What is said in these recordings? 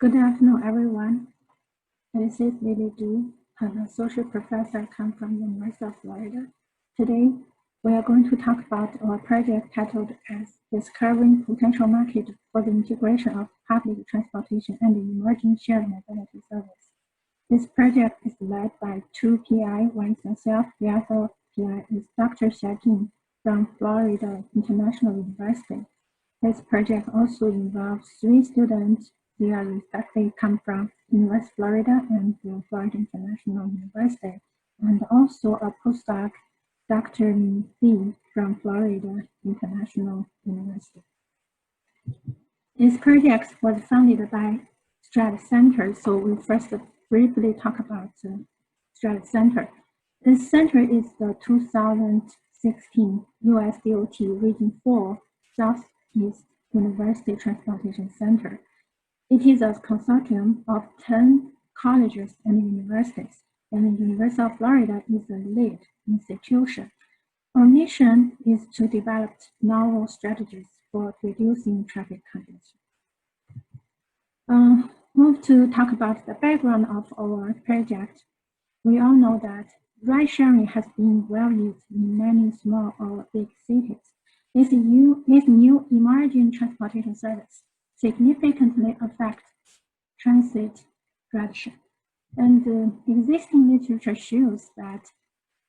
Good afternoon, everyone. This is Lili, an associate professor come from the University of Florida. Today, we are going to talk about our project titled as Discovering Potential Market for the Integration of Public Transportation and the Emerging Shared Mobility Service. This project is led by two PI, one is myself, the other PI is Dr. Xiaojing from Florida International University. This project also involves 3 students. They are respectively come from University of Florida and Florida International University, and also a postdoc, Dr. Ming from Florida International University. This project was funded by Strat Center, so we first briefly talk about Strat Center. This center is the 2016 US DOT Region 4 Southeast University Transportation Center. It is a consortium of 10 colleges and universities, and the University of Florida is the lead institution. Our mission is to develop novel strategies for reducing traffic congestion. Move to talk about the background of our project. We all know that ride-sharing has been well used in many small or big cities. This new emerging transportation service significantly affect transit ridership. And existing literature shows that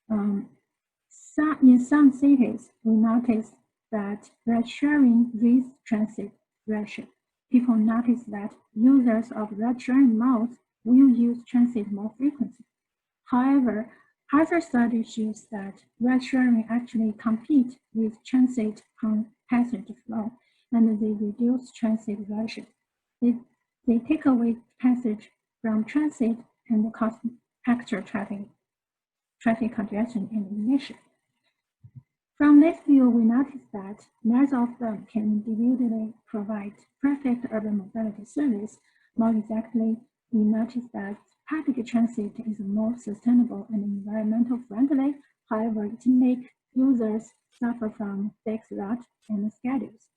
in some cities, we notice that ride-sharing raises transit ridership. People notice that users of ride-sharing modes will use transit more frequently. However, other studies shows that ride-sharing actually compete with transit on passenger flow, and they reduce transit ridership. They take away passage from transit and cause extra traffic congestion and emission. From this view, we notice that neither of them can individually provide perfect urban mobility service. More exactly, we notice that public transit is more sustainable and environmental friendly. However, it makes users suffer from fixed routes and schedules.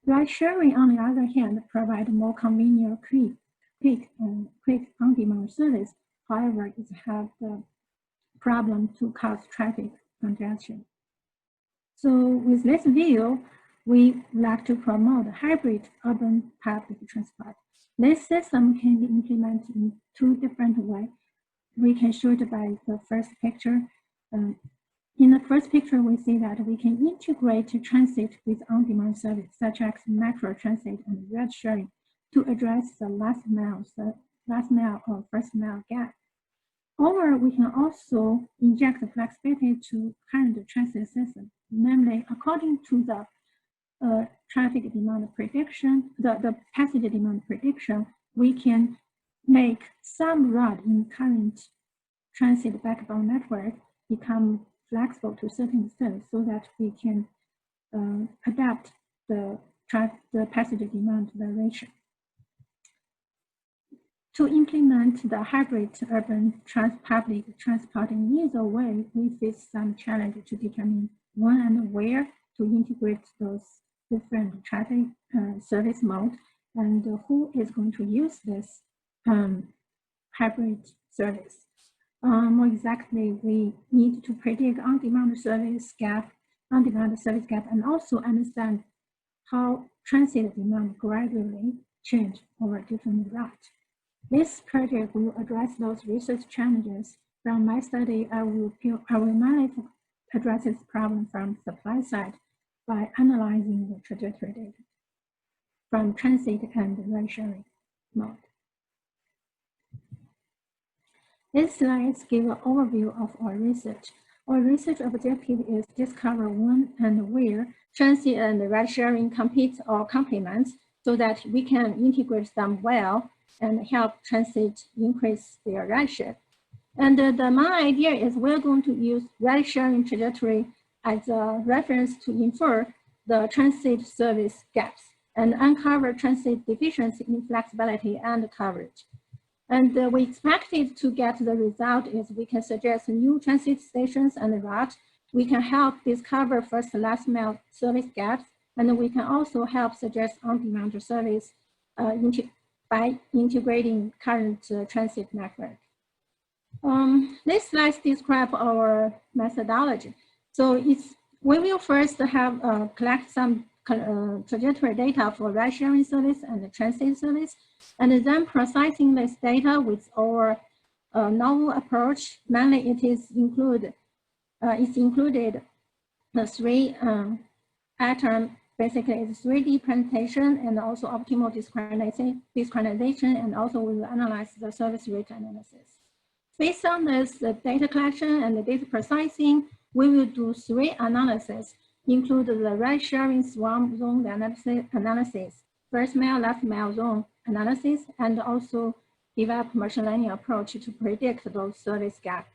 Ride-sharing, on the other hand, provides more convenient, quick on-demand service. However, it has the problem to cause traffic congestion. So with this view, we like to promote hybrid urban public transport. This system can be implemented in 2 different ways. We can show it by the first picture. In the first picture, we see that we can integrate transit with on-demand service, such as metro transit and ride-sharing, to address the last mile or first mile gap. Or we can also inject flexibility to current transit system, namely, according to the traffic demand prediction, the passenger demand prediction, we can make some route in current transit backbone network become flexible to a certain extent so that we can adapt the passenger demand variation. To implement the hybrid urban public transport in either way, we face some challenge to determine when and where to integrate those different traffic service modes and who is going to use this hybrid service. More exactly, we need to predict on-demand service gap, and also understand how transit demand gradually change over different routes. This project will address those research challenges. From my study, I will mainly address this problem from supply side by analyzing the trajectory data from transit and ride-sharing mode. These slides give an overview of our research. Our research objective is discover when and where transit and ride-sharing compete or complement so that we can integrate them well and help transit increase their ridership. And the main idea is we're going to use ride-sharing trajectory as a reference to infer the transit service gaps and uncover transit deficiency in flexibility and coverage. And we expected to get the result is we can suggest new transit stations and routes. We can help discover first last mile service gaps, and we can also help suggest on-demand service by integrating current transit network. This slide describes our methodology. So we will first have collect some trajectory data for ride-sharing service and the transit service, and then processing this data with our novel approach. Mainly, it's included the three items. Basically, it's 3D presentation and also optimal discretization, and also we will analyze the service rate analysis. Based on this data collection and the data processing, we will do 3 analyses, include the ride-sharing swarm zone analysis, first mile, last mile zone analysis, and also develop machine learning approach to predict those service gaps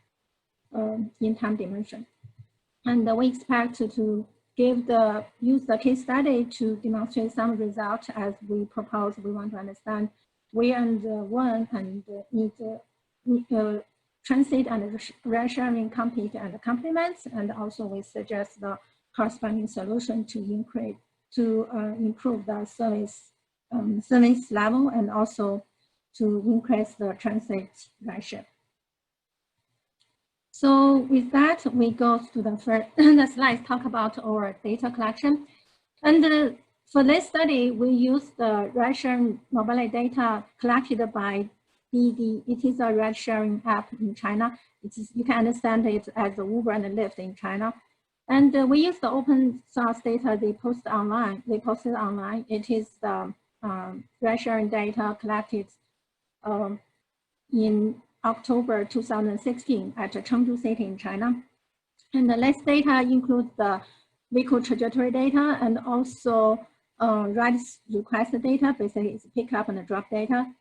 in time dimension. And we expect to use the case study to demonstrate some results as we propose. We want to understand where and when and need transit and ride-sharing compete and complements, and also we suggest the corresponding solution to improve the service level and also to increase the transit ridership. So with that, we go to the first the slides talk about our data collection. And for this study, we use the ride-sharing mobility data collected by Didi. It is a ride-sharing app in China. You can understand it as the Uber and Lyft in China. And we use the open source data they posted online. It is the ride-sharing data collected in October 2016 at Chengdu City in China. And this data includes the vehicle trajectory data and also ride request data. Basically, it's pickup and drop data.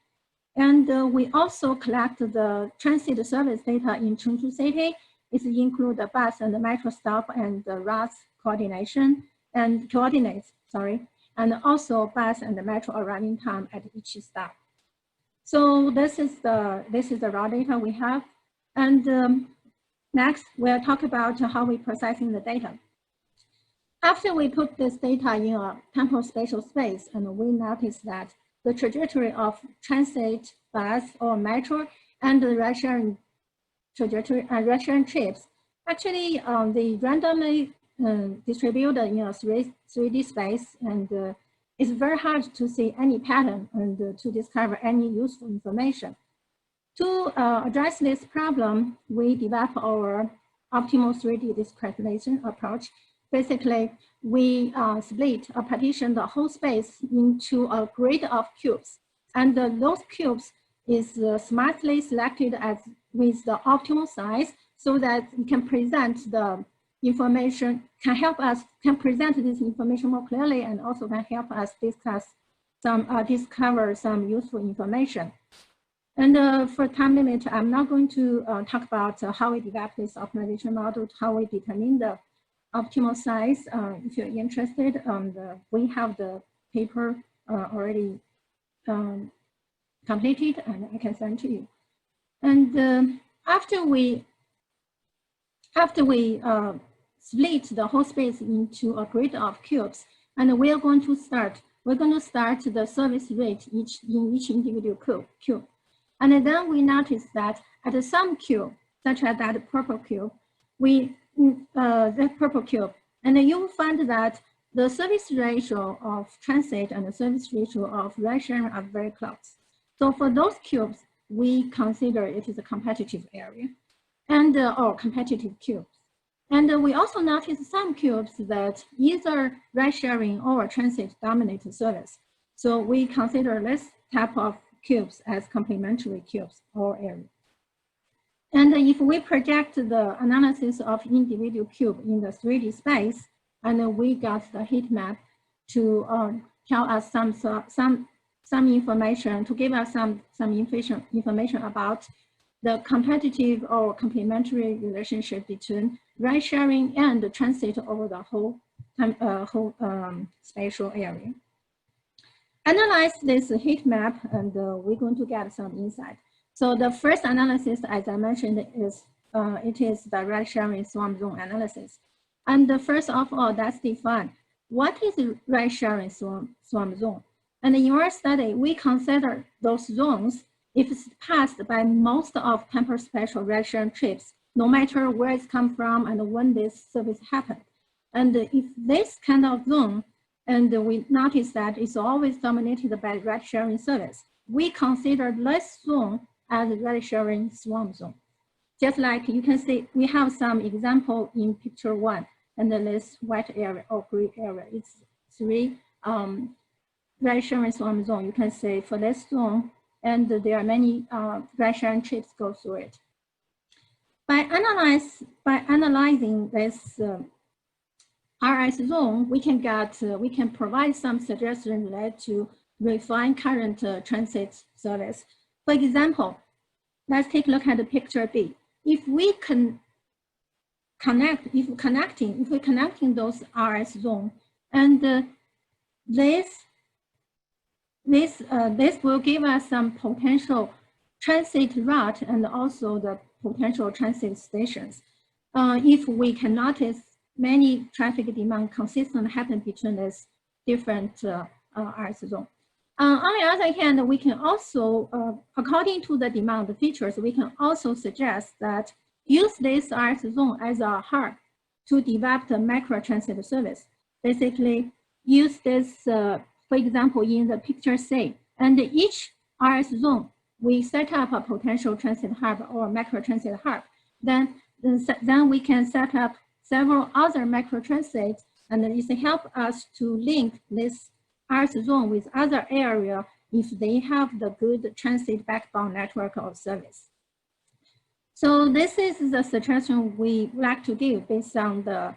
And we also collect the transit service data in Chengdu City. It includes the bus and the metro stop and the routes coordinates, and also bus and the metro arriving time at each stop. So this is the raw data we have. And next, we'll talk about how we're processing the data. After we put this data in a temporal spatial space, and we notice that the trajectory of transit, bus, or metro, and the ride-sharing trajectory and ride-sharing trips, actually they randomly distributed in a 3D space, and it's very hard to see any pattern and to discover any useful information. To address this problem, we developed our optimal 3D discretization approach. Basically, we split or partition the whole space into a grid of cubes. And those cubes is smartly selected with the optimal size so that we can present the information, can present this information more clearly, and also can help us discover some useful information. And for time limit, I'm not going to talk about how we develop this optimization model, how we determine the optimal size. If you're interested, we have the paper already completed, and I can send to you. And after we split the whole space into a grid of cubes, and we're going to start the service rate in each individual cube. And then we notice that at some cube, such as that purple cube, and you will find that the service ratio of transit and the service ratio of ride-sharing are very close. So for those cubes, we consider it is a competitive area and or competitive cubes. And we also notice some cubes that either ride-sharing or transit dominate service. So we consider this type of cubes as complementary cubes or areas. And if we project the analysis of individual cube in the 3D space, and we got the heat map to tell us some information, to give us some information about the competitive or complementary relationship between ride-sharing and the transit over the whole spatial area. Analyze this heat map, and we're going to get some insight. So the first analysis, as I mentioned, is it is the ride-sharing swarm zone analysis. And first of all, let's define what is ride-sharing swarm zone. And in our study, we consider those zones if it's passed by most of temporary special ride-sharing trips, no matter where it's come from and when this service happened. And if this kind of zone, and we notice that it's always dominated by ride-sharing service, we consider this zone as a ride-sharing swarm zone. Just like you can see, we have some example in picture 1, and this white area or gray area, it's 3 ride-sharing swarm zone. You can see for this zone, and there are many ride-sharing trips go through it. By analyzing this RS zone, we can provide some suggestions related to refine current transit service. For example, let's take a look at the picture B. If we we're connecting those RS zone, and this will give us some potential transit route and also the potential transit stations. If we can notice many traffic demand consistently happen between these different RS zone. On the other hand, we can also, according to the demand features, we can also suggest that use this RS zone as a hub to develop the micro transit service. Basically, use this, for example, in the picture C, and each RS zone, we set up a potential transit hub or micro transit hub. Then we can set up several other micro transits, and it helps us to link this RS zone with other area if they have the good transit backbone network of service. So this is the suggestion we like to give based on the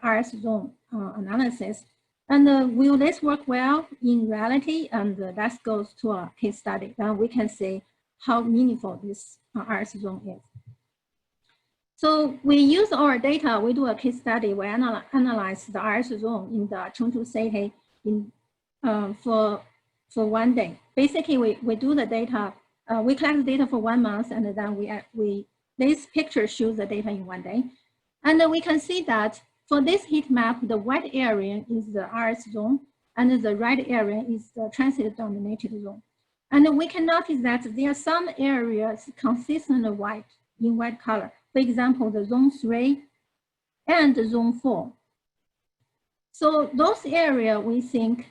RS zone analysis. And will this work well in reality? And that goes to a case study. Then we can see how meaningful this RS zone is. So we use our data, we do a case study, we analyze the RS zone in the Chengdu city for 1 day. Basically, we do the data, we collect the data for 1 month, and then this picture shows the data in 1 day. And we can see that for this heat map, the white area is the RS zone, and the red area is the transit dominated zone. And we can notice that there are some areas consistently white, in white color. For example, the zone 3 and the zone 4. So those areas we think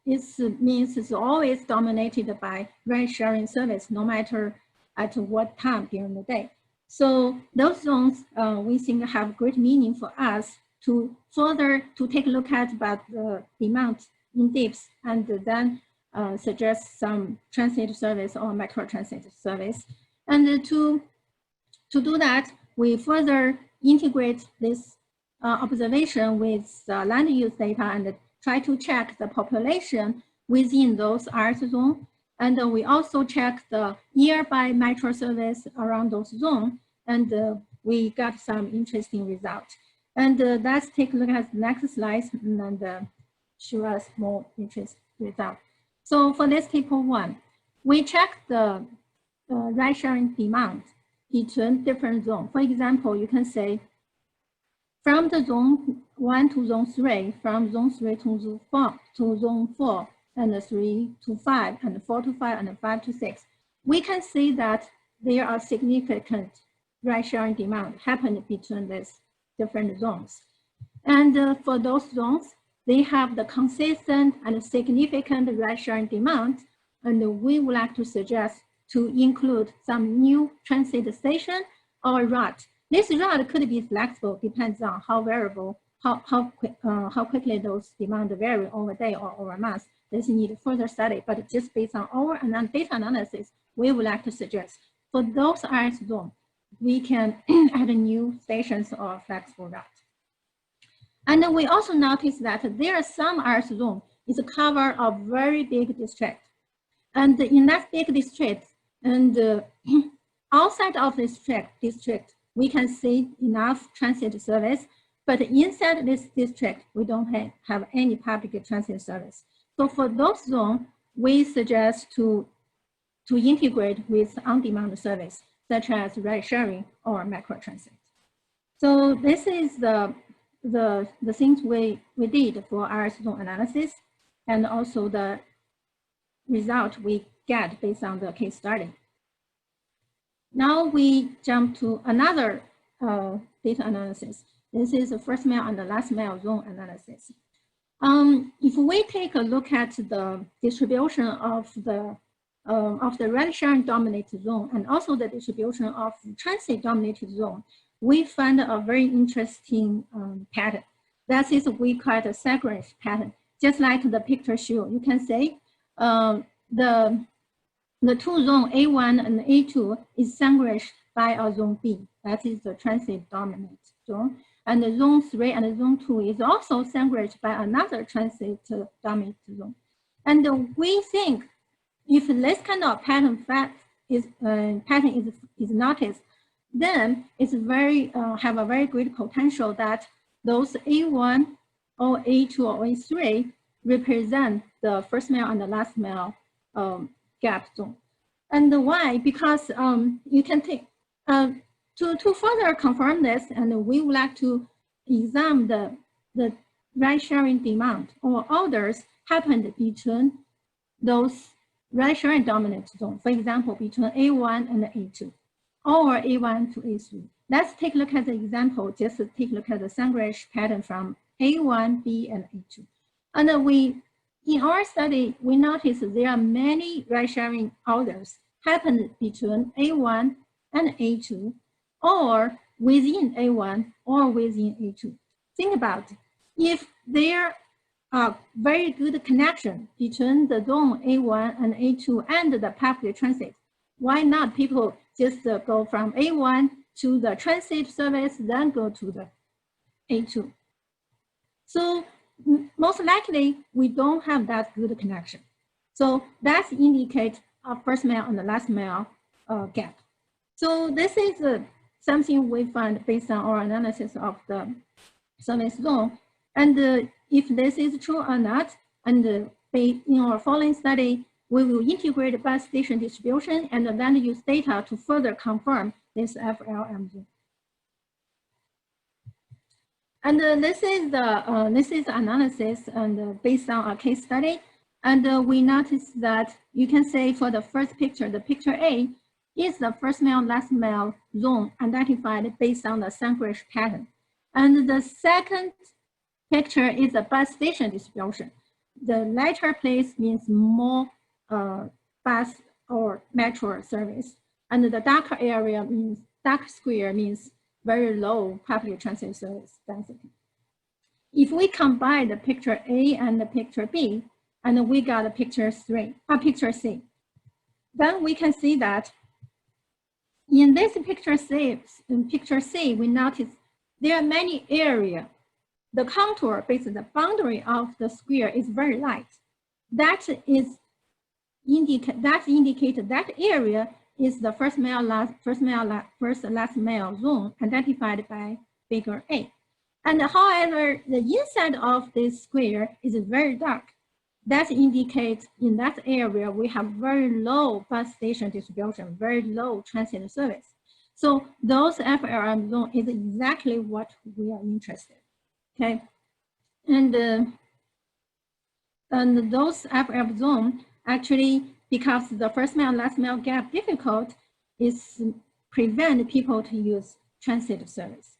means it's always dominated by ride-sharing service, no matter at what time during the day. So those zones we think have great meaning for us to take a look at about the demand in depth, and then suggest some transit service or micro transit service. And to do that, we further integrate this observation with land use data and try to check the population within those RS zones. And we also check the nearby metro service around those zones, and we got some interesting results. And let's take a look at the next slide and show us more interesting results. So for this table 1, we check the ride-sharing demand between different zones. For example, you can say from the zone 1 to zone 3, from zone 3 to zone 4, and 3 to 5, and 4 to 5, and 5 to 6. We can see that there are significant ride-sharing demand happening between these different zones. And for those zones, they have the consistent and significant ride-sharing demand, and we would like to suggest to include some new transit station or route. This route could be flexible, depends on how variable, how quickly those demand vary over a day or over a month. This needs further study, but just based on our data analysis, we would like to suggest for those RS zones, we can add new stations or flexible route. And we also notice that there are some RS zones is a cover of very big district. And in that big district, and outside of this district, we can see enough transit service, but inside this district, we don't have any public transit service. So for those zones, we suggest to integrate with on-demand service, such as ride-sharing or micro transit. So this is the things we did for RS zone analysis. and also the result we get based on the case study. Now we jump to another data analysis. This is the first mile and the last mile zone analysis. If we take a look at the distribution of the ride-sharing dominated zone and also the distribution of transit dominated zone, we find a very interesting pattern. That is, we call it a segregation pattern. Just like the picture show, you can say the two zone A1 and A2 is segregated by a zone B. That is the transit dominant zone. And the zone 3 and zone 2 is also segregated by another transit dominant zone. And we think if this kind of pattern is noticed, then it's have a very great potential that those A1 or A2 or A3 represent the first mile and the last mile gap zone. And why? Because you can take to further confirm this, and we would like to examine the ride-sharing demand or orders happened between those ride-sharing dominant zones. For example, between A1 and A2, or A1 to A3. Let's take a look at the example. Just take a look at the segregation pattern from A1, B, and A2. And in our study, we noticed there are many ride-sharing orders happened between A1 and A2, or within A1 or within A2. Think about it. If there are very good connection between the zone A1 and A2 and the public transit, why not people just go from A1 to the transit service, then go to the A2? So most likely, we don't have that good connection. So that indicates a first mile and the last mile gap. So this is something we find based on our analysis of the service zone. And if this is true or not, and in our following study, we will integrate bus station distribution and then use data to further confirm this FLM zone. And this is analysis and based on a case study. And we noticed that you can say for the first picture, the picture A is the first mile, last mile zone identified based on the segregation pattern. And the second picture is a bus station distribution. The lighter place means more bus or metro service. And the darker area means, dark square means very low public transit service density. If we combine the picture A and the picture B, and we got a picture C, then we can see that in this picture C, we notice there are many areas. The contour, basically the boundary of the square, is very light. That indicates that area is the first last mile zone identified by figure A. And however, the inside of this square is very dark. That indicates in that area we have very low bus station distribution, very low transit service. So those FLM zone is exactly what we are interested in. Okay, and those FLM zone actually, because the first mile last mile gap difficult, is prevent people to use transit service.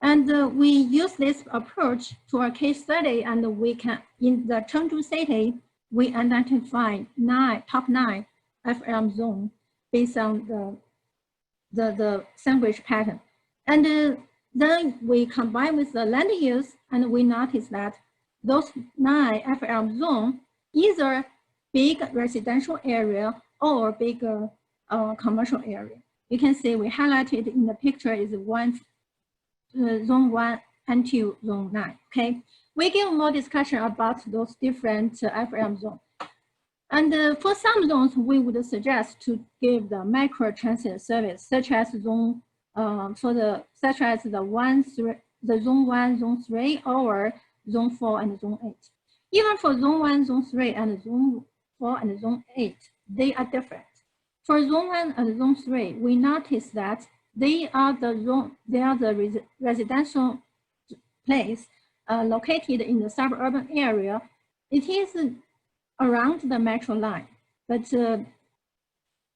And we use this approach to our case study, and we can, in the Chengdu city, we identify top 9 FLM zone based on the segregation pattern. And then we combine with the land use, and we notice that those 9 FLM zone either big residential area or bigger commercial area. You can see we highlighted in the picture is zone 1 until zone 9. Okay, we give more discussion about those different FLM zones. And for some zones, we would suggest to give the micro transit service, such as zone the zone 1, zone 3, or zone 4 and zone 8. Even for zone 1, zone 3, and zone 4 and zone 8, they are different. For zone 1 and zone 3, we notice that they are the residential place located in the suburban area it is around the metro line, but in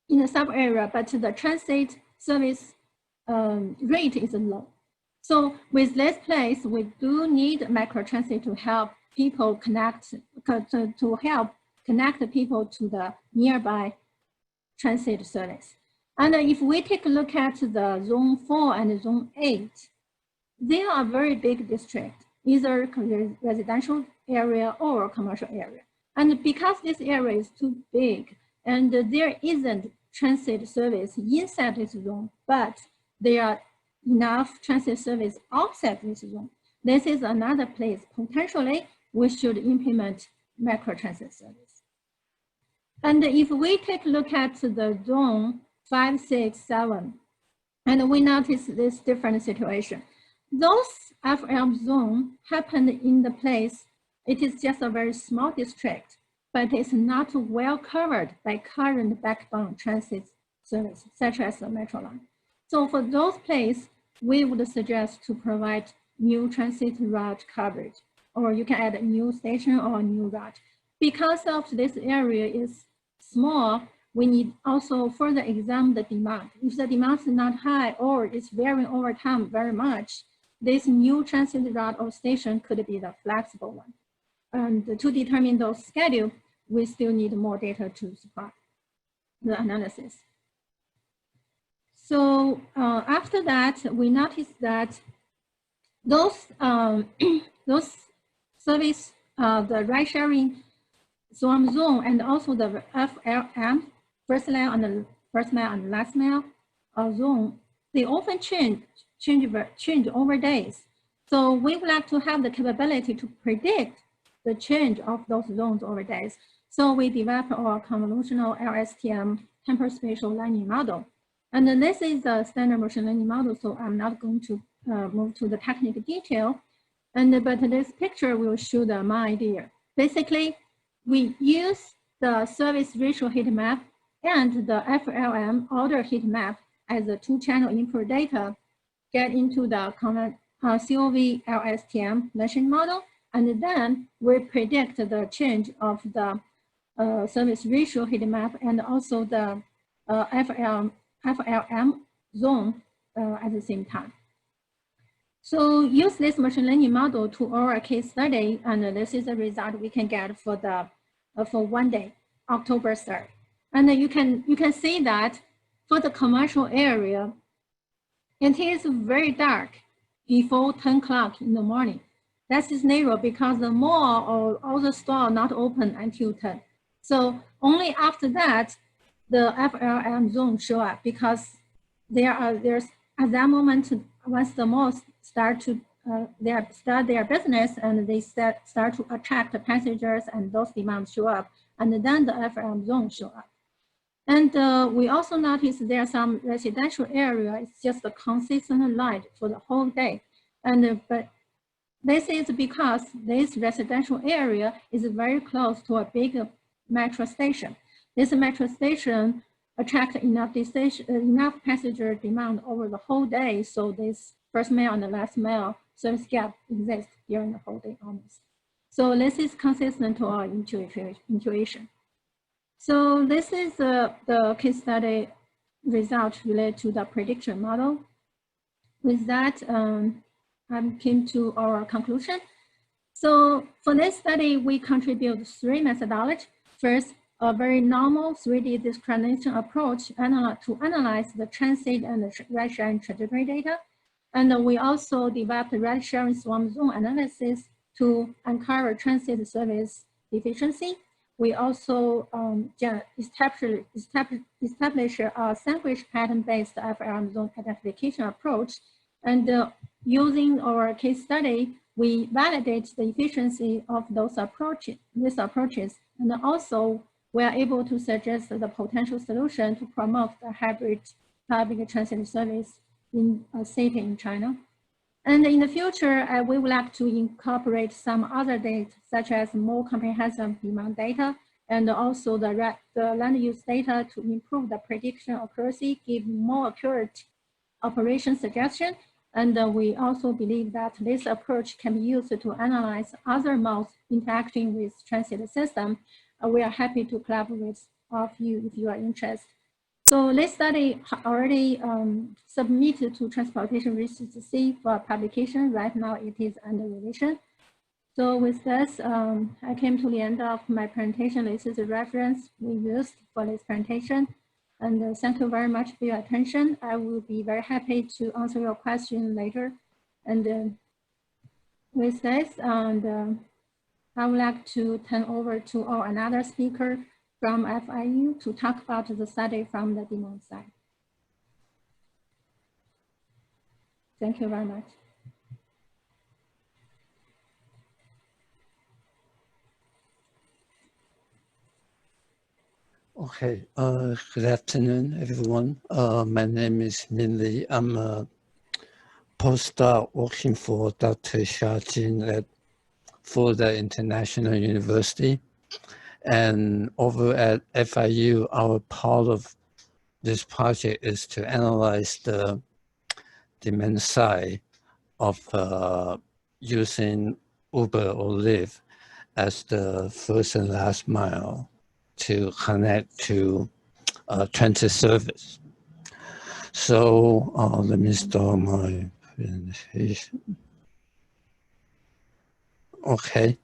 the sub area, but the transit service rate is low. So with this place, we do need micro transit to help people connect, to help connect people to the nearby transit service. And if we take a look at the Zone 4 and Zone 8, they are very big districts, either residential area or commercial area. And because this area is too big and there isn't transit service inside this zone, but there are enough transit service outside this zone, this is another place potentially we should implement micro transit service. And if we take a look at the zone 5, 6, 7, and we notice this different situation. Those FM zone happened in the place, it is just a very small district, but it's not well covered by current backbone transit service, such as the metro line. So for those places, we would suggest to provide new transit route coverage, or you can add a new station or a new route. Because of this area is small, we need also further examine the demand. If the demand is not high or it's varying over time very much, this new transit route or station could be the flexible one. And to determine those schedule, we still need more data to support the analysis. So after that, we noticed that those those service, the ride sharing swarm zone and also the FLM, first mile and last mile zone, they often change over days. So we would like to have the capability to predict the change of those zones over days. So we developed our convolutional LSTM temporal spatial learning model. And then this is a standard machine learning model, so I'm not going to move to the technical detail. But this picture will show the my idea. Basically, we use the service ratio heat map and the FLM order heat map as a two-channel input data, get into the COV LSTM learning model, and then we predict the change of the service ratio heat map and also the FLM zone at the same time. So use this machine learning model to our case study, and this is the result we can get for the for one day, October 3rd. And you can see that for the commercial area, it is very dark before 10 o'clock in the morning. That is narrow because the mall or all the store not open until 10. So only after that, the FLM zone show up because there's at that moment, once the malls start their business and they start to attract the passengers and those demands show up, and then the FLM zone show up. And we also noticed there are some residential area, it's just a consistent light for the whole day. And but this is because this residential area is very close to a big metro station. This metro station attracts enough passenger demand over the whole day, so this first mile and the last mile service gap exists during the whole day almost. So this is consistent to our intuition. So this is the case study result related to the prediction model. With that, I came to our conclusion. So for this study, we contribute 3 methodologies. First, a very normal 3D discrimination approach to analyze the transit and the ride-sharing trajectory data. And we also developed the ride-sharing swarm zone analysis to uncover transit service efficiency. We also establish a sandwich pattern-based FLM zone identification approach. And using our case study, we validate the efficiency of these approaches. And also, we are able to suggest the potential solution to promote the hybrid public transit service in a city in China. And in the future, we would like to incorporate some other data, such as more comprehensive demand data, and also the land use data to improve the prediction accuracy, give more accurate operation suggestion, And we also believe that this approach can be used to analyze other modes interacting with transit system. We are happy to collaborate with all of you if you are interested. So this study already submitted to Transportation Research C for publication. Right now it is under revision. So with this, I came to the end of my presentation. This is a reference we used for this presentation. And thank you very much for your attention. I will be very happy to answer your question later. And with this, I would like to turn over to another speaker from FIU to talk about the study from the demand side. Thank you very much. Okay, good afternoon, everyone. My name is Lili. I'm a postdoc working for Dr. Xiaojin at Florida International University. And over at FIU, our part of this project is to analyze the demand side of using Uber or Lyft as the first and last mile to connect to transit service. So let me start my presentation. Okay.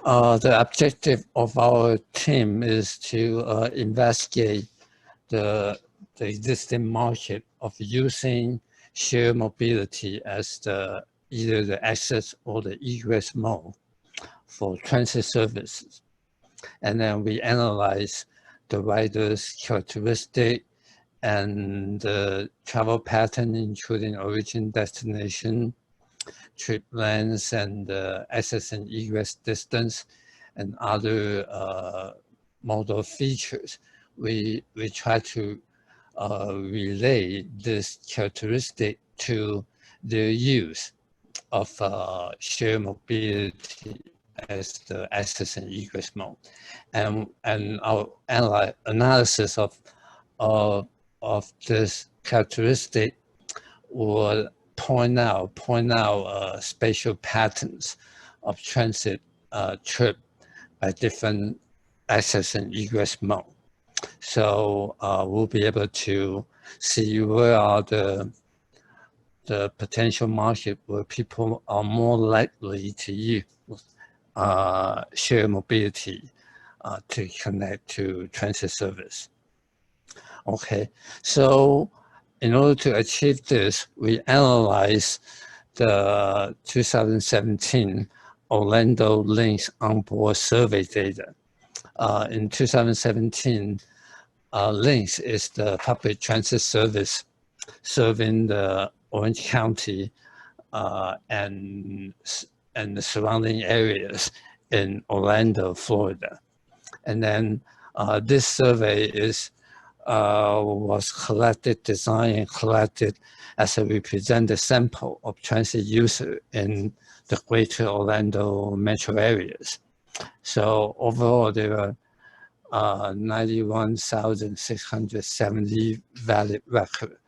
The objective of our team is to investigate the existing market of using shared mobility as either the access or the egress mode for transit services. And then we analyze the rider's characteristic and the travel pattern, including origin, destination, trip length, and access and egress distance, and other modal features. We try to relay this characteristic to the use of shared mobility as the access and egress mode, and our analysis of this characteristic will point out spatial patterns of transit trip by different access and egress mode. So we'll be able to see where are the potential market where people are more likely to use shared mobility to connect to transit service. Okay, so in order to achieve this, we analyze the 2017 Orlando Links onboard survey data. In 2017, Links is the public transit service serving the Orange County and the surrounding areas in Orlando, Florida. And then this survey was designed and collected as a representative sample of transit users in the greater Orlando metro areas. So overall, there are 91,670 valid records.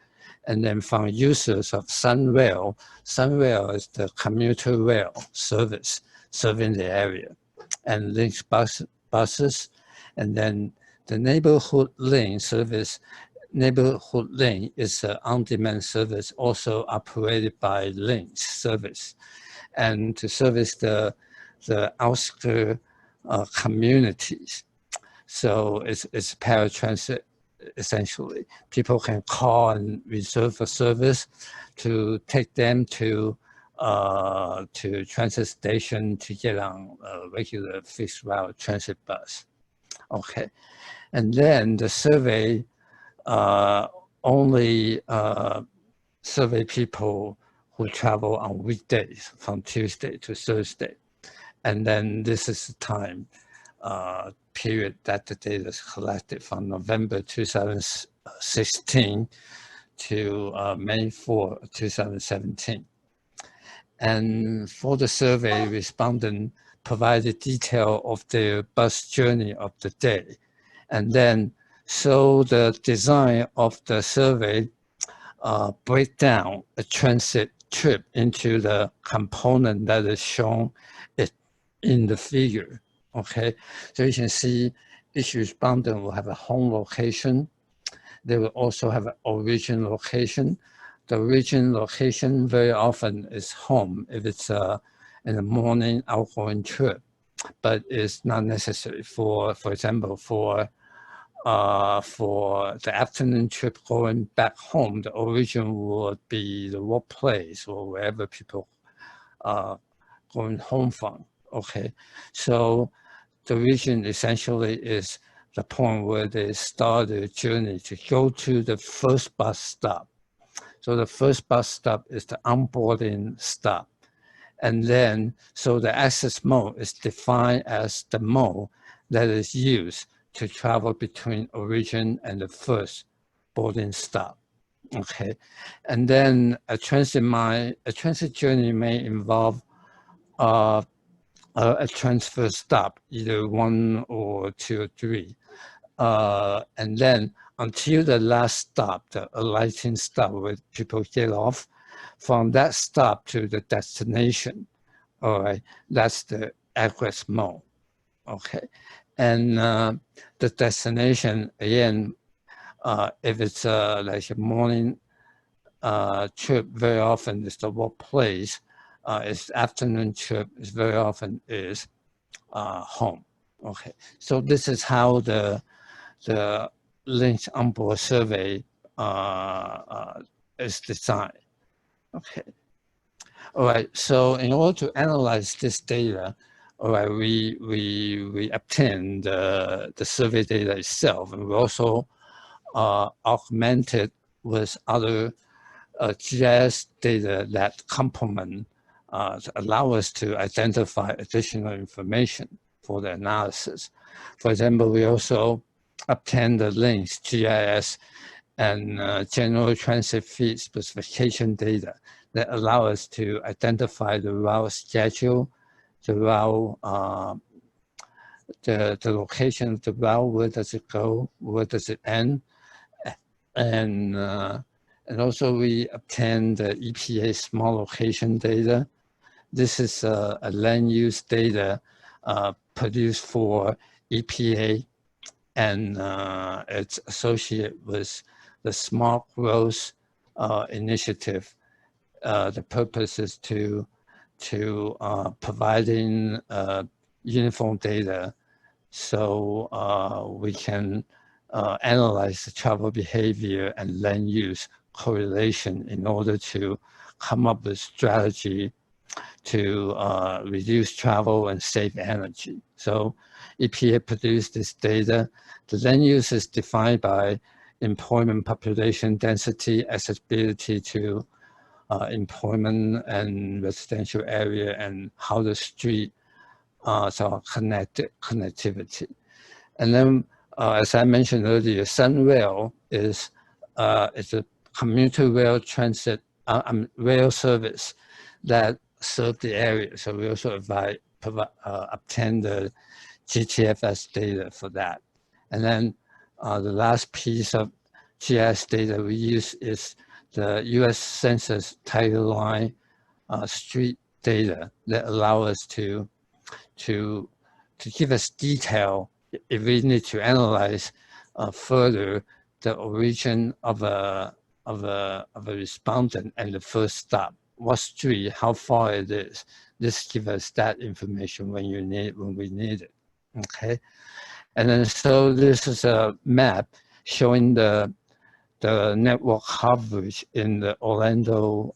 And then from users of Sunrail is the commuter rail service serving the area, and Links buses, and then the neighborhood lane service. Neighborhood lane is an on-demand service also operated by Links service, and to service the outskirts communities. So it's paratransit. Essentially, people can call and reserve a service to take them to transit station to get on a regular fixed route transit bus. Okay, and then the survey only survey people who travel on weekdays from Tuesday to Thursday, and then this is the time period that the data is collected from November 2016 to May 4, 2017. And for the survey, respondents provided detail of their bus journey of the day. And then, so the design of the survey break down a transit trip into the component that is shown in the figure. Okay, so you can see each respondent will have a home location. They will also have an origin location. The origin location very often is home if it's in the morning outgoing trip, but it's not necessary for example, for the afternoon trip going back home, the origin would be the workplace or wherever people are going home from. Okay, so the origin essentially is the point where they start their journey to go to the first bus stop. So the first bus stop is the onboarding stop. And then, so the access mode is defined as the mode that is used to travel between origin and the first boarding stop. Okay, and then a transit journey may involve a transfer stop, either 1 or 2 or 3. And then until the last stop, the alighting stop where people get off, from that stop to the destination, all right, that's the egress mode, okay. And the destination, again, if it's like a morning trip, very often is the workplace. Its afternoon trip is very often is home. Okay, so this is how the linked onboard survey is designed. Okay. All right. So in order to analyze this data, all right, we obtain the survey data itself, and we also augment it with other GIS data that complement allow us to identify additional information for the analysis. For example, we also obtain the links, GIS, and general transit fleet specification data that allow us to identify the route schedule, the route, the location of the route, where does it go, where does it end, and also we obtain the EPA small location data. This is a land use data produced for EPA, and it's associated with the Smart Growth Initiative. The purpose is to providing uniform data so we can analyze the travel behavior and land use correlation in order to come up with strategy to reduce travel and save energy. So EPA produced this data. The land use is defined by employment, population density, accessibility to employment and residential area, and how the street so connectivity. And then, as I mentioned earlier, Sunrail is a commuter rail transit rail service that serve the area. So we also obtain the GTFS data for that. And then the last piece of GIS data we use is the US Census Title Line street data that allow us to give us detail if we need to analyze further the origin of a respondent and the first stop. What street, how far it is. This gives us that information when we need it. Okay, and then so this is a map showing the network coverage in the Orlando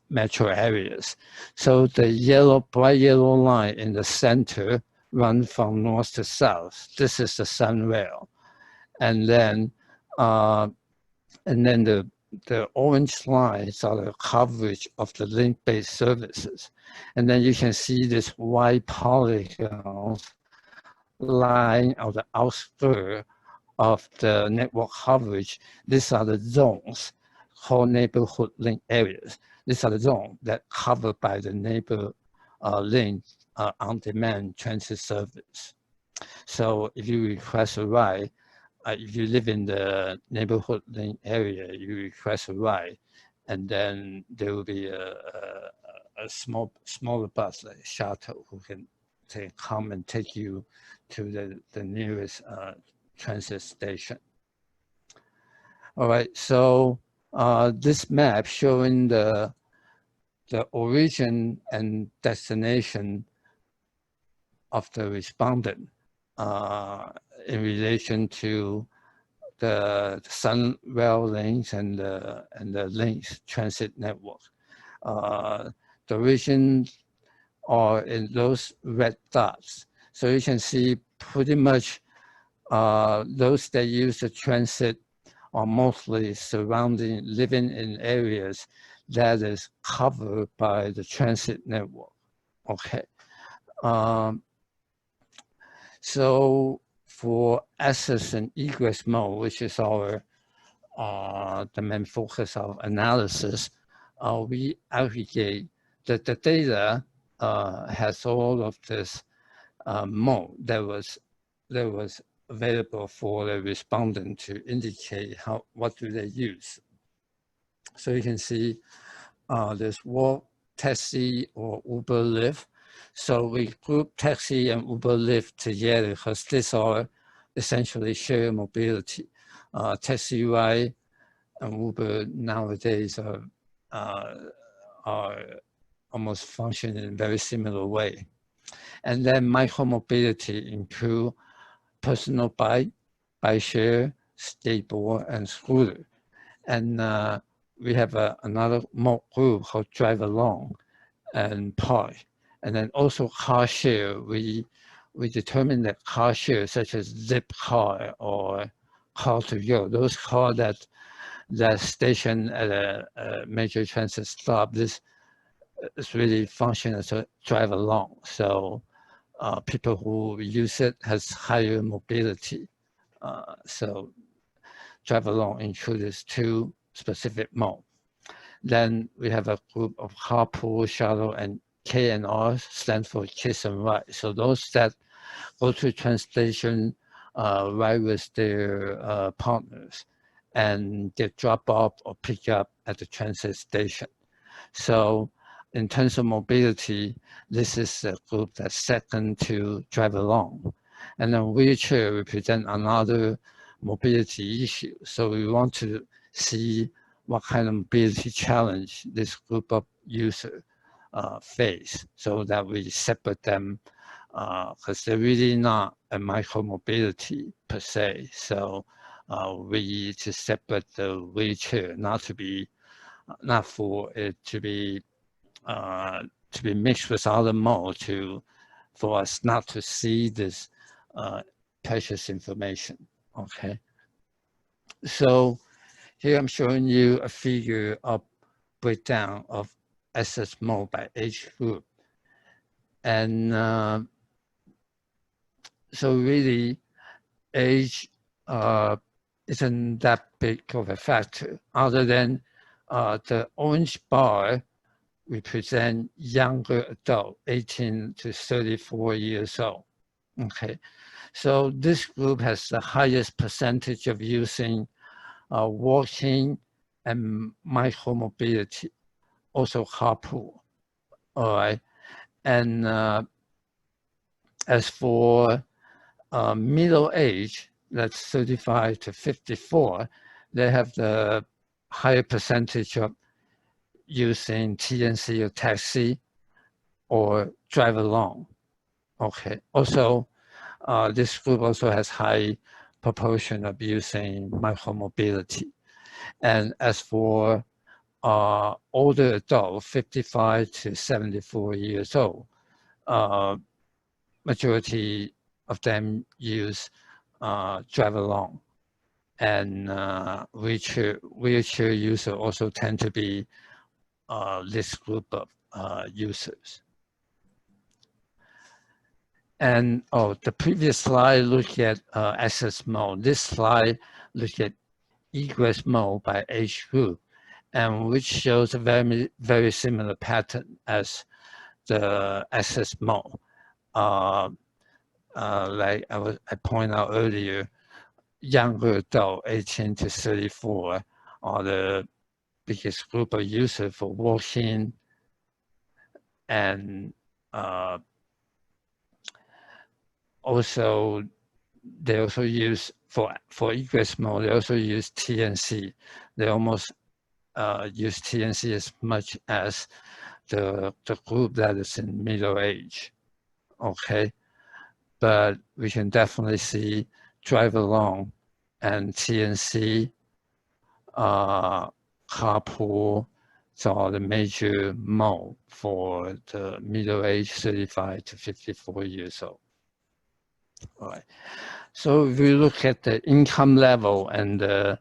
metro areas. So the bright yellow line in the center runs from north to south. This is the Sunrail, and then the orange lines are the coverage of the link-based services. And then you can see this white polygons lying on the outskirts of the network coverage. These are the zones called neighborhood link areas. These are the zones that covered by the neighbor link on-demand transit service. So if you request a ride, if you live in the neighborhood link area, you request a ride, and then there will be a smaller bus like a shuttle who can come and take you to the nearest transit station. All right, so this map showing the origin and destination of the respondent in relation to the Sunrail links and the links transit network. The regions are in those red dots. So you can see pretty much those that use the transit are mostly living in areas that is covered by the transit network. Okay. So for access and egress mode, which is our the main focus of analysis, we aggregate that the data has all of this mode that was available for the respondent to indicate what do they use. So you can see there's walk, taxi, or Uber Lyft. So we group taxi and Uber Lyft together because these are essentially shared mobility. Taxi ride and Uber nowadays are almost function in a very similar way. And then micromobility include personal bike share, skateboard, and scooter. And we have another group called drive along and park. And then also car share, we determine that car share such as Zip car or car to go, those cars that station at a major transit stop, this is really function as a drive along. So people who use it has higher mobility. So drive along includes two specific modes. Then we have a group of carpool, shuttle, and KNR stands for kiss and ride. So those that go to train station, ride with their partners, and get drop off or pick up at the transit station. So in terms of mobility, this is a group that's second to drive along. And then wheelchair represent another mobility issue. So we want to see what kind of mobility challenge this group of users face so that we separate them because they're really not a micro-mobility per se. So we need to separate the wheelchair, not for it to be mixed with other modes for us not to see this precious information. Okay. So here I'm showing you a figure of breakdown of access mode by age group. And so really age isn't that big of a factor other than the orange bar represent younger adult, 18 to 34 years old. Okay, so this group has the highest percentage of using walking and micromobility, also carpool. All right, and as for middle age, that's 35 to 54, they have the higher percentage of using TNC or taxi or drive along. Okay, also this group also has high proportion of using micromobility. And as for older adult, 55 to 74 years old, majority of them use drive along. And wheelchair users also tend to be this group of users. And the previous slide looked at access mode. This slide looked at egress mode by age group, and which shows a very, very similar pattern as the access mode. Like I pointed out earlier, younger adult, 18 to 34, are the biggest group of users for walking, and also they also use for egress mode. They also use TNC. They almost use TNC as much as the group that is in middle age. Okay, but we can definitely see drive along and TNC, carpool, are the major mode for the middle age 35 to 54 years old. All right. So if we look at the income level and the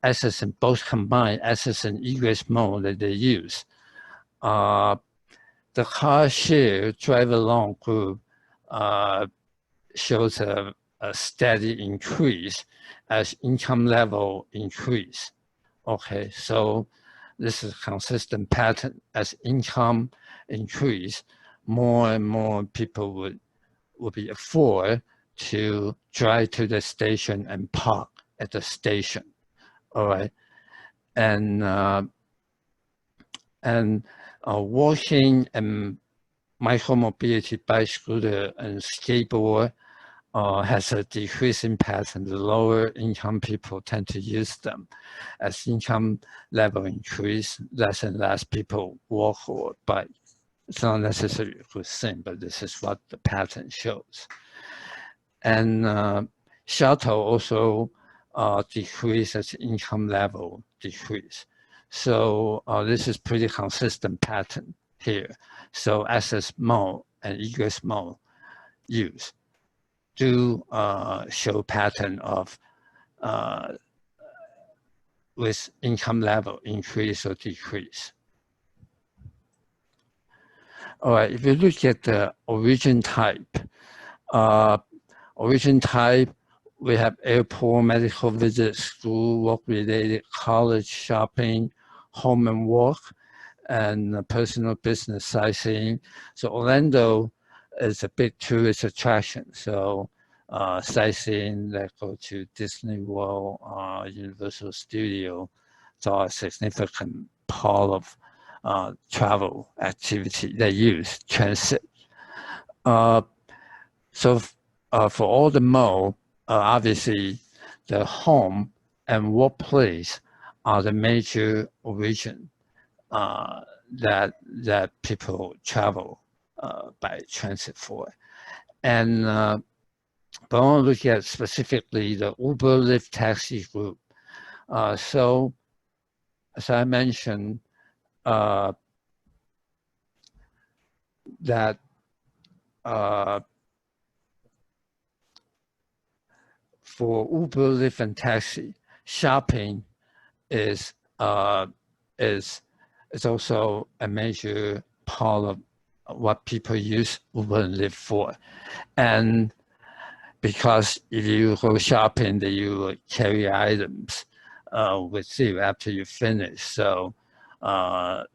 access and both combined access and egress mode that they use, the car share drive along group shows a steady increase as income level increase. Okay, so this is a consistent pattern. As income increase, more and more people would be afford to drive to the station and park at the station. All right, and walking and micromobility, bike, scooter, and skateboard has a decreasing pattern. The lower income people tend to use them. As income level increase, less and less people walk or bike. It's not necessarily a good thing, but this is what the pattern shows. And shuttle also decrease as income level decrease. So this is pretty consistent pattern here. So access mode and egress mode use do show pattern of with income level increase or decrease. All right, if you look at the origin type, we have airport, medical visits, school, work-related, college, shopping, home and work, and personal business sightseeing. So Orlando is a big tourist attraction. So sightseeing, that go to Disney World, Universal Studio, it's all a significant part of travel activity. They use transit. So for all the mode, obviously the home and workplace are the major origin that people travel by transit for. And but I want to look at specifically the Uber Lyft taxi group. So as I mentioned, that for Uber, Lyft, and taxi, shopping is also a major part of what people use Uber and Lyft for. And because if you go shopping, then you carry items with you after you finish. So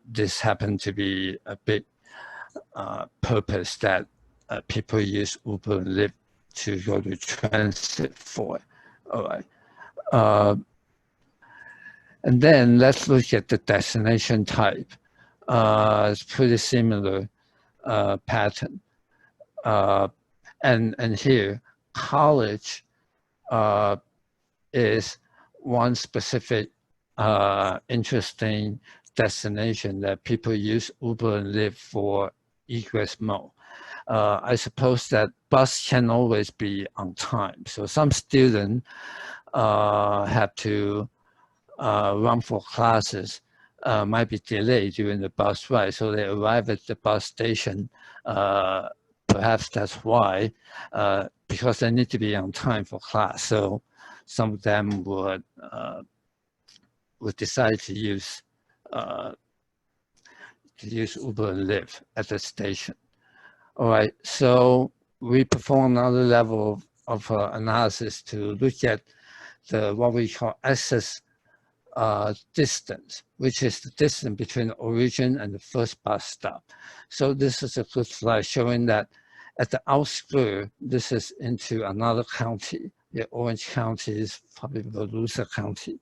this happened to be a big purpose that people use Uber and Lyft to go to transit for. All right. And then let's look at the destination type. It's pretty similar pattern. And here, college is one specific interesting destination that people use Uber and Lyft for egress mode. I suppose that bus can always be on time. So some students have to run for classes, might be delayed during the bus ride. So they arrive at the bus station. Perhaps that's why, because they need to be on time for class. So some of them would decide to use Uber and Lyft at the station. All right, so we perform another level of analysis to look at what we call access distance, which is the distance between the origin and the first bus stop. So this is a good slide showing that at the outskirts, this is into another county. The Orange County is probably Volusia County.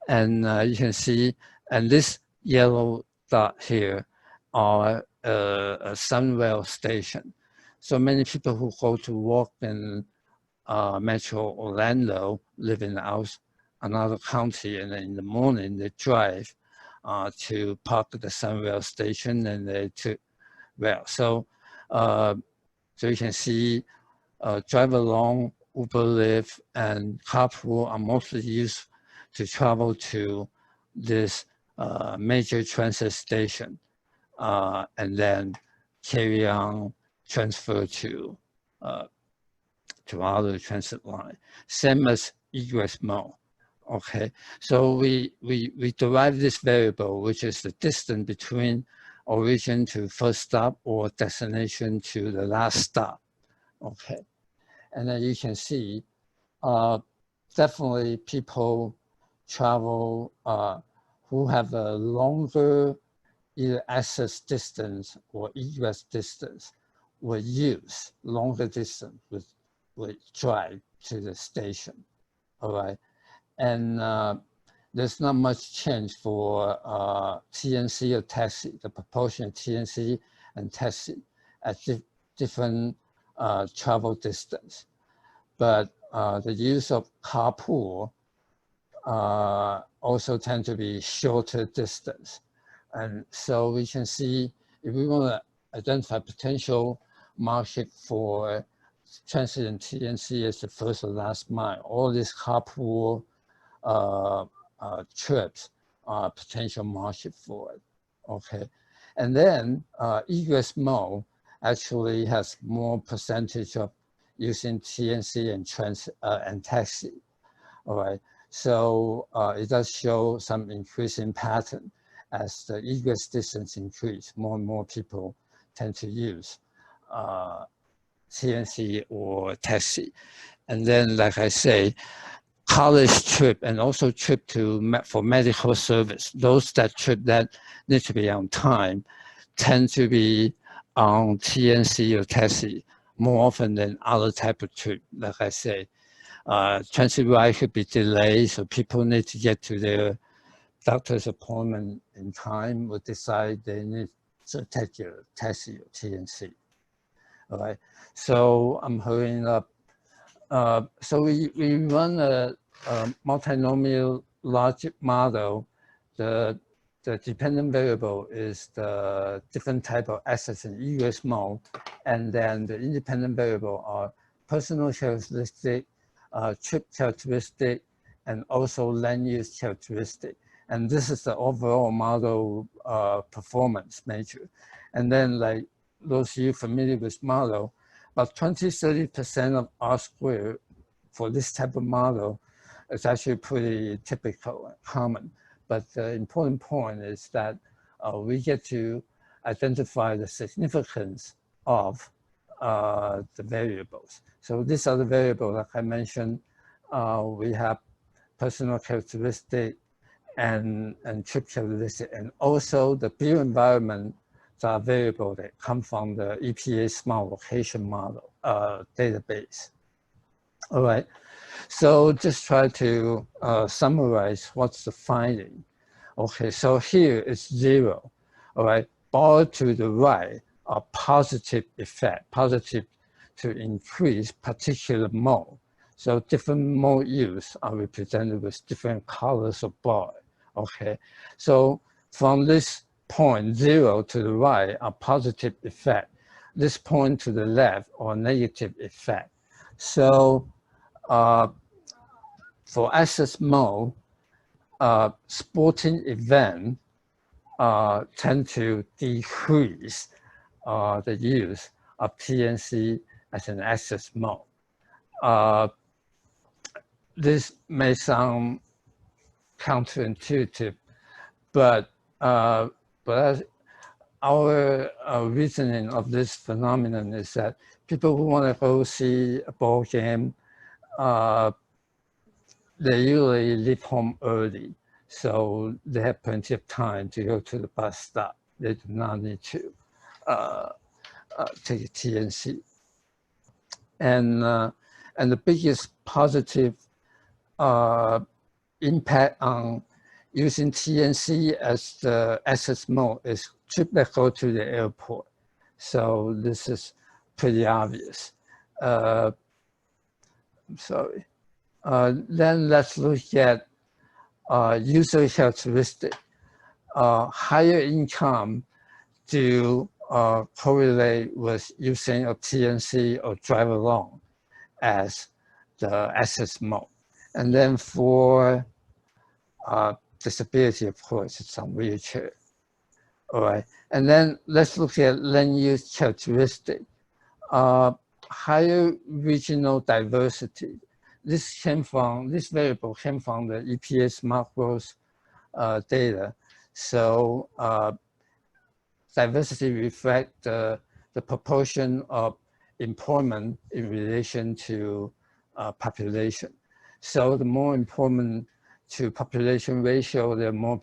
And you can see And this yellow dot here are a Sunrail station. So many people who go to work in Metro Orlando live in another county, and then in the morning they drive to park at the Sunrail station and they took rail. So you can see drive along, Uber, Lyft, and carpool are mostly used to travel to this major transit station, and then carry on, transfer to other transit line. Same as egress mode. Okay, so we derive this variable, which is the distance between origin to first stop or destination to the last stop. Okay, and then you can see definitely people travel who have a longer either access distance or egress distance will use longer distance with drive to the station. All right, and there's not much change for TNC or taxi, the proportion of TNC and taxi at different travel distance. But the use of carpool also tend to be shorter distance. And so we can see if we want to identify potential market for transit and TNC as the first or last mile, all these carpool trips are potential market for it. Okay, and then egress mode actually has more percentage of using TNC and transit and taxi. All right, so it does show some increasing pattern as the egress distance increase. More and more people tend to use TNC or taxi, and then, like I say, college trip and also trip for medical service. Those trip that need to be on time tend to be on TNC or taxi more often than other type of trip. Like I say, transit ride could be delayed, so people need to get to their doctor's appointment in time, or decide they need to take a taxi or TNC. All right, so I'm hurrying up. So we run a multinomial logic model. The dependent variable is the different type of access and egress mode, and then the independent variable are personal characteristic, trip characteristic, and also land use characteristic. And this is the overall model performance measure. And then, like those of you familiar with model, about 20–30% of R² for this type of model is actually pretty typical and common. But the important point is that we get to identify the significance of the variables. So these are the variables, like I mentioned. We have personal characteristic and trip characteristic, and also the built environment are variable that come from the EPA smart location model database. All right, so just try to summarize what's the finding. Okay, so here is 0. All right, bar to the right are positive effect, positive to increase particular mode. So different mode use are represented with different colors of bar. Okay, so from this point 0 to the right are positive effect. This point to the left are negative effect. So for access mode, sporting event tend to decrease the use of TNC as an access mode. This may sound counterintuitive, but as our reasoning of this phenomenon is that people who want to go see a ball game, they usually leave home early, so they have plenty of time to go to the bus stop. They do not need to take a TNC. And the biggest positive impact on using TNC as the access mode is trips that go to the airport. So this is pretty obvious. I'm sorry. Then let's look at user characteristic. Higher income do correlate with using a TNC or drive along as the access mode. And then for disability, of course, it's on wheelchair. All right, and then let's look at land use characteristic. Higher regional diversity. This variable came from the EPA smart growth data. So diversity reflects the proportion of employment in relation to population. So the more employment to population ratio, there are more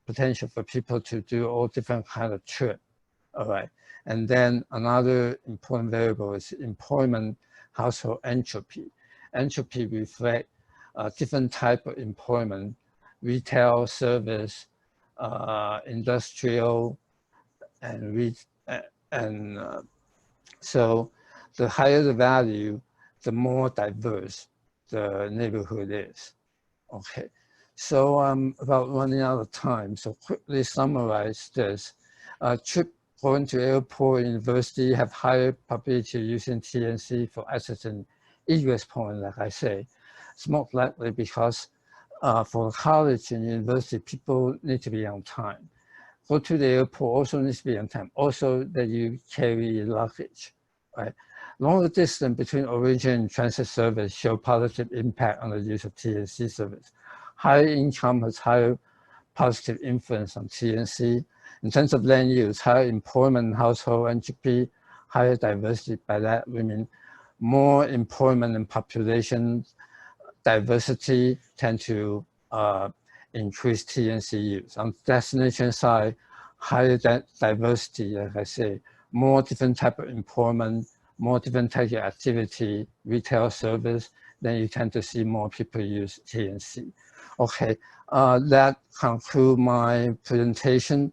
potential for people to do all different kind of trip. All right. And then another important variable is employment household entropy. Entropy reflects different type of employment, retail, service, industrial, and so the higher the value, the more diverse the neighborhood is. Okay, so I'm about running out of time. So quickly summarize this. Trip going to airport, university have higher probability using TNC for access and egress point, like I say. It's most likely because for college and university, people need to be on time. Go to the airport also needs to be on time. Also that you carry luggage, right? Longer distance between origin and transit service show positive impact on the use of TNC service. Higher income has higher positive influence on TNC. In terms of land use, higher employment, household entropy, higher diversity. By that we mean more employment and population diversity tend to increase TNC use. On the destination side, higher diversity, like I say, more different type of employment, more different type of activity, retail service, then you tend to see more people use TNC. Okay, that concludes my presentation.